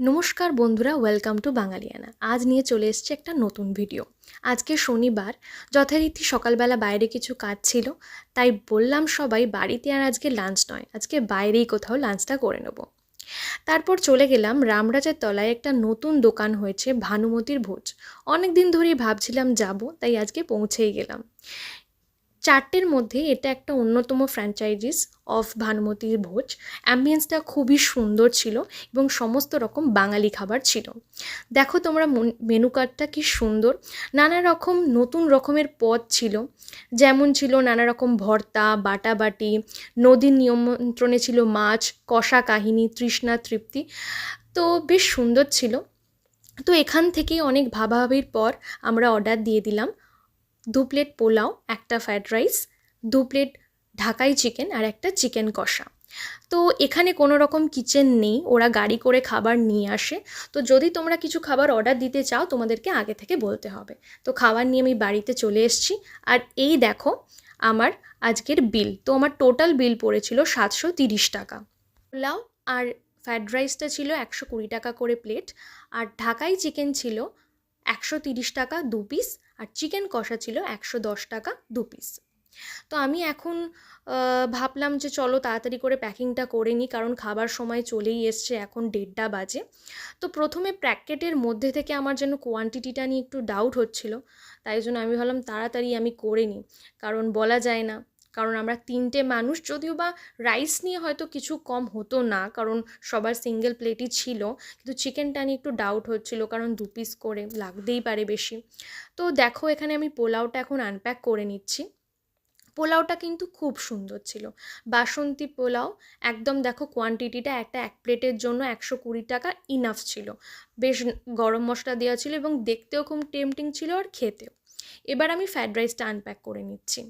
নমস্কার বন্ধুরা, welcome to বাঙালিয়ানা। আজ নিয়ে চলে এসেছে একটা নতুন ভিডিও। আজকে শনিবার, যথারীতি সকালবেলা বাইরে কিছু কাজ ছিল, তাই বললাম সবাই বাড়িতে আর আজকে লাঞ্চ নয়, আজকে বাইরেই কোথাও লাঞ্চটা করে নেব। তারপর চলে গেলাম রামরাজের তলায়, একটা নতুন দোকান হয়েছে ভানুমতির ভোজ। অনেক দিন ধরেই ভাবছিলাম যাব, তাই আজকে পৌঁছেই গেলাম। চারটের মধ্যে এটা একটা অন্যতম ফ্র্যাঞ্চাইজিস অফ ভানুমতির ভোজ। অ্যাম্বিয়েন্সটা খুবই সুন্দর ছিল এবং সমস্ত রকম বাঙালি খাবার ছিল। দেখো তোমরা মেনু কার্ডটা কি সুন্দর, নানা রকম নতুন রকমের পদ ছিল। যেমন ছিল নানা রকম ভর্তা, বাটাবাটি, নদীর নিয়ন্ত্রণে ছিল মাছ, কষা কাহিনী, তৃষ্ণা তৃপ্তি। তো বেশ সুন্দর ছিল। তো এখান থেকেই অনেক ভাবাভাবির পর আমরা অর্ডার দিয়ে দিলাম 2 প্লেট পোলাও, একটা ফ্রায়েড রাইস, 2 প্লেট ঢাকাই চিকেন আর একটা চিকেন কষা। তো এখানে কোনো রকম কিচেন নেই, ওরা গাড়ি করে খাবার নিয়ে আসে। তো যদি তোমরা কিছু খাবার অর্ডার দিতে চাও, তোমাদেরকে আগে থেকে বলতে হবে। তো খাবার নিয়ে আমি বাড়িতে চলে এসেছি। আর এই দেখো আমার আজকের বিল। তো আমার টোটাল বিল পড়েছিল 730 টাকা। পোলাও আর ফ্রায়েড রাইসটা ছিল 120 টাকা করে প্লেট, আর ঢাকাই চিকেন ছিল 130 টাকা 2 পিস, আর চিকেন কষা ছিল 110 টাকা 2 পিস। তো আমি এখন ভাবলাম যে চলো তাড়াতাড়ি করে প্যাকিংটা করে নিই, কারণ খাবার সময় চলেই এসছে, এখন 1:30 বাজে। তো প্রথমে প্যাকেটের মধ্যে থেকে আমার যেন কোয়ান্টিটিটা নিয়ে একটু ডাউট হচ্ছিল, তাই জন্য আমি ভাবলাম তাড়াতাড়ি আমি করে নিই, কারণ বলা যায় না। কারণ আমরা 3টে মানুষ, যদিও বা রাইস নিয়ে হয়তো কিছু কম হতো না, কারণ সবার সিঙ্গেল প্লেটই ছিল, কিন্তু চিকেনটা নিয়ে একটু ডাউট হচ্ছিল, কারণ 2 পিস করে লাগতেই পারে বেশি। তো দেখো এখানে আমি পোলাওটা এখন আনপ্যাক করে নিচ্ছি। পোলাওটা কিন্তু খুব সুন্দর ছিল, বাসন্তী পোলাও। একদম দেখো কোয়ান্টিটিটা একটা 1 প্লেটের জন্য 120 টাকা ইনাফ ছিল। বেশ গরম মশলা দেওয়া ছিল এবং দেখতেও খুব টেম্পটিং ছিল আর খেতেও। এবার আমি ফ্রায়েড রাইসটা আনপ্যাক করে নিচ্ছি।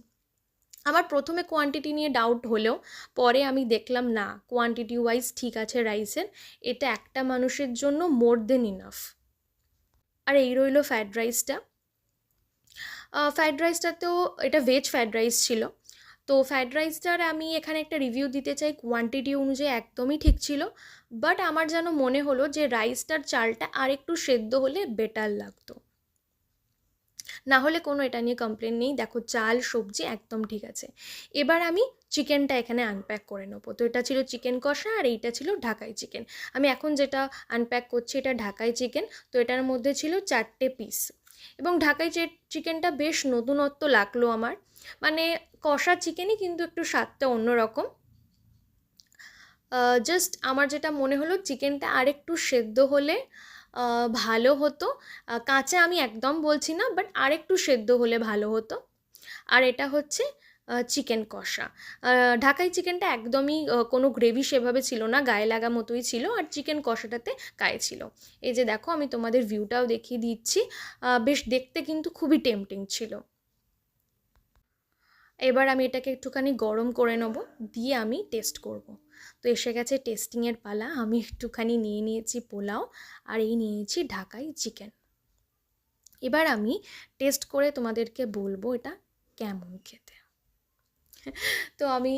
আমার প্রথমে কোয়ান্টিটি নিয়ে ডাউট হলেও পরে আমি দেখলাম না, কোয়ান্টিটি ওয়াইজ ঠিক আছে রাইসের, এটা একটা মানুষের জন্য মোর দেন ইনাফ। আর এই রইল ফ্রায়েড রাইসটা। ফ্রায়েড রাইসটাতেও এটা ভেজ ফ্রায়েড রাইস ছিল। তো ফ্রায়েড রাইসটার আমি এখানে একটা রিভিউ দিতে চাই। কোয়ান্টিটি অনুযায়ী একদমই ঠিক ছিল, বাট আমার যেন মনে হলো যে রাইসটার চালটা আর একটু সেদ্ধ হলে বেটার লাগতো। না হলে কোনো এটা নিয়ে কমপ্লেন নেই, দেখো চাল সবজি একদম ঠিক আছে। এবার আমি চিকেনটা এখানে আনপ্যাক করে নেবো। তো এটা ছিল চিকেন কষা আর এইটা ছিল ঢাকাই চিকেন। আমি এখন যেটা আনপ্যাক করছি এটা ঢাকাই চিকেন। তো এটার মধ্যে ছিল 4টে পিস, এবং ঢাকাই চিকেনটা বেশ নতুনত্ব লাগলো আমার। মানে কষা চিকেনই, কিন্তু একটু স্বাদটা অন্যরকম। জাস্ট আমার যেটা মনে হলো চিকেনটা আরেকটু সেদ্ধ হলে ভালো হতো। কাঁচা আমি একদম বলছি না, বাট আরেকটু সেদ্ধ হলে ভালো হতো। আর এটা হচ্ছে চিকেন কষা। ঢাকাই চিকেনটা একদমই কোনো গ্রেভি সেভাবে ছিল না, গায়ে লাগা মতোই ছিল, আর চিকেন কষাটাতে গায়ে ছিল। এই যে দেখো আমি তোমাদের ভিউটাও দেখিয়ে দিচ্ছি, বেশ দেখতে কিন্তু খুবই টেম্পটিং ছিল। এবার আমি এটাকে একটুখানি গরম করে নেবো, দিয়ে আমি টেস্ট করব। তো এসে গেছে টেস্টিংয়ের পালা। আমি একটুখানি নিয়ে নিয়েছি পোলাও, আর এই নিয়েছি ঢাকাই চিকেন। এবার আমি টেস্ট করে তোমাদেরকে বলবো এটা কেমন খেতে। তো আমি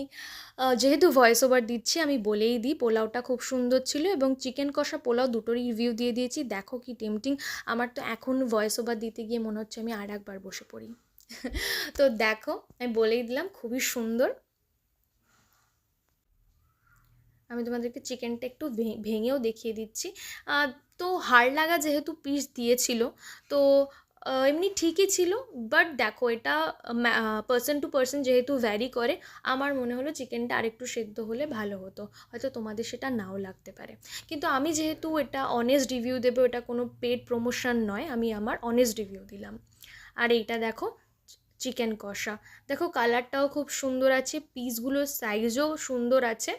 যেহেতু ভয়েস ওভার দিচ্ছি, আমি বলেই দিই পোলাওটা খুব সুন্দর ছিল, এবং চিকেন কষা পোলাও দুটোরই রিভিউ দিয়ে দিয়েছি। দেখো কি টেম্পটিং। আমার তো এখন ভয়েস ওভার দিতে গিয়ে মনে হচ্ছে আমি আর একবার বসে পড়ি। তো দেখো আমি বলেই দিলাম খুবই সুন্দর। আমি তোমাদেরকে চিকেনটা একটু ভেঙেও দেখিয়ে দিচ্ছি। তো হাড় লাগা যেহেতু পিস দিয়েছিল, তো এমনি ঠিকই ছিল, বাট দেখো এটা পার্সন টু পার্সন যেহেতু ভ্যারি করে, আমার মনে হলো চিকেনটা আরেকটু সেদ্ধ হলে ভালো হতো। হয়তো তোমাদের সেটা নাও লাগতে পারে, কিন্তু আমি যেহেতু এটা অনেস্ট রিভিউ দেবো, এটা কোনো পেড প্রমোশন নয়, আমি আমার অনেস্ট রিভিউ দিলাম। আর এইটা দেখো চিকেন কষা, দেখো কালারটাও খুব সুন্দর আছে, পিসগুলোর সাইজও সুন্দর আছে,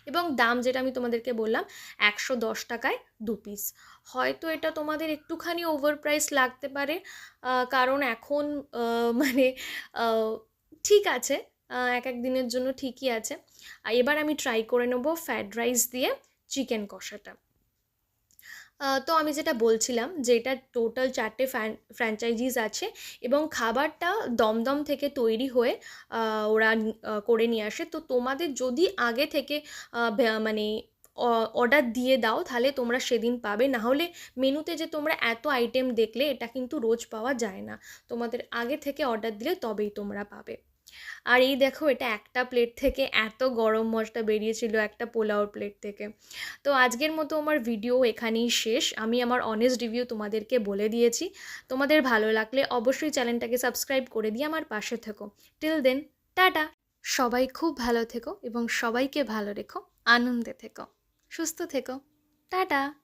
এবং দাম যেটা আমি তোমাদেরকে বললাম 110 টাকায় 2 পিস। হয়তো এটা তোমাদের একটুখানি ওভার প্রাইস লাগতে পারে, কারণ এখন মানে ঠিক আছে, এক এক দিনের জন্য ঠিকই আছে। এবার আমি ট্রাই করে নেবো ফ্রায়েড রাইস দিয়ে চিকেন কষাটা। তো আমি যেটা বলছিলাম যে এটা টোটাল 4টে ফ্র্যাঞ্চাইজিস আছে, এবং খাবারটা দমদম থেকে তৈরি হয়ে ওরা করে নিয়ে আসে। তো তোমাদের যদি আগে থেকে মানে অর্ডার দিয়ে দাও, তাহলে তোমরা সেদিন পাবে। না হলে মেনুতে যে তোমরা এত আইটেম দেখলে, এটা কিন্তু রোজ পাওয়া যায় না। তোমাদের আগে থেকে অর্ডার দিলে তবেই তোমরা পাবে। আর এই দেখো, এটা একটা প্লেট থেকে এত গরম মশলা বেরিয়েছিল, একটা পোলাওর প্লেট থেকে। তো আজকের মতো আমার ভিডিও এখানেই শেষ। আমি আমার অনেস্ট রিভিউ তোমাদেরকে বলে দিয়েছি। তোমাদের ভালো লাগলে অবশ্যই চ্যানেলটাকে সাবস্ক্রাইব করে দিয়ে আমার পাশে থেকো। Till then, tata. সবাই খুব ভালো থেকো এবং সবাইকে ভালো রেখো, আনন্দে থেকো, সুস্থ থেকো। টাটা।